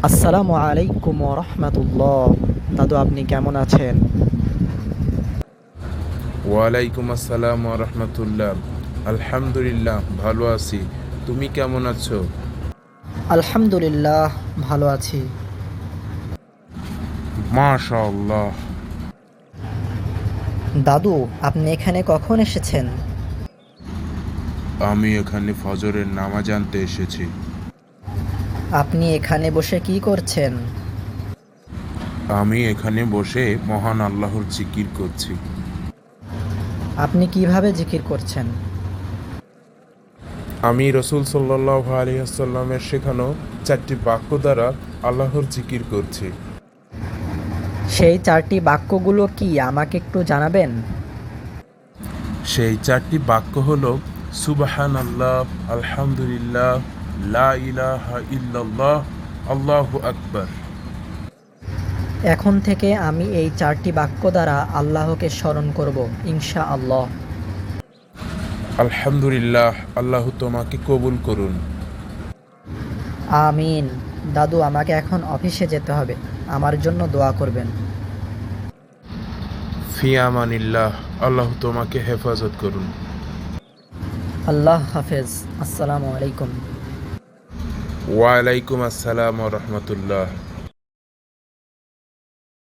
আসসালামু আলাইকুম রহমতুল্লাহ। দাদু, আপনি কেমন আছেন? ওয়ালাইকুম আসসালাম রহমতুল্লাহ। আলহামদুলিল্লাহ, ভালো আছি। তুমি কেমন আছো? আলহামদুলিল্লাহ, ভালো আছি। মাশাআল্লাহ। দাদু, আপনি এখানে কখন এসেছেন? আমি এখানে ফজরের নামাজ আনতে এসেছি। আপনি এখানে বসে কি করছেন? আমি এখানে বসে মহান আল্লাহর জিকির করছি। আপনি কিভাবে জিকির করছেন? আমি রসুল সাল্লাল্লাহু আলাইহি ওয়াসাল্লামের শেখানো 4টি বাক্য দ্বারা আল্লাহর জিকির করছি। সেই 4টি বাক্যগুলো কি আমাকে একটু জানাবেন? সেই 4টি বাক্য হলো সুবহানাল্লাহ, আলহামদুলিল্লাহ, লা ইলাহা ইল্লাল্লাহ, আল্লাহু আকবার। এখন থেকে আমি এই 4টি বাক্য দ্বারা আল্লাহকে স্মরণ করব, ইনশাআল্লাহ। আলহামদুলিল্লাহ, আল্লাহ তোমাকে কবুল করুন। আমিন। দাদু, আমাকে এখন অফিসে যেতে হবে। আমার জন্য দোয়া করবেন। ফি আমানিল্লাহ, আল্লাহ তোমাকে হেফাজত করুন। আল্লাহ হাফেজ। আসসালামু আলাইকুম। ওয়ালাইকুম আসসালাম রহমতুল্লাহ।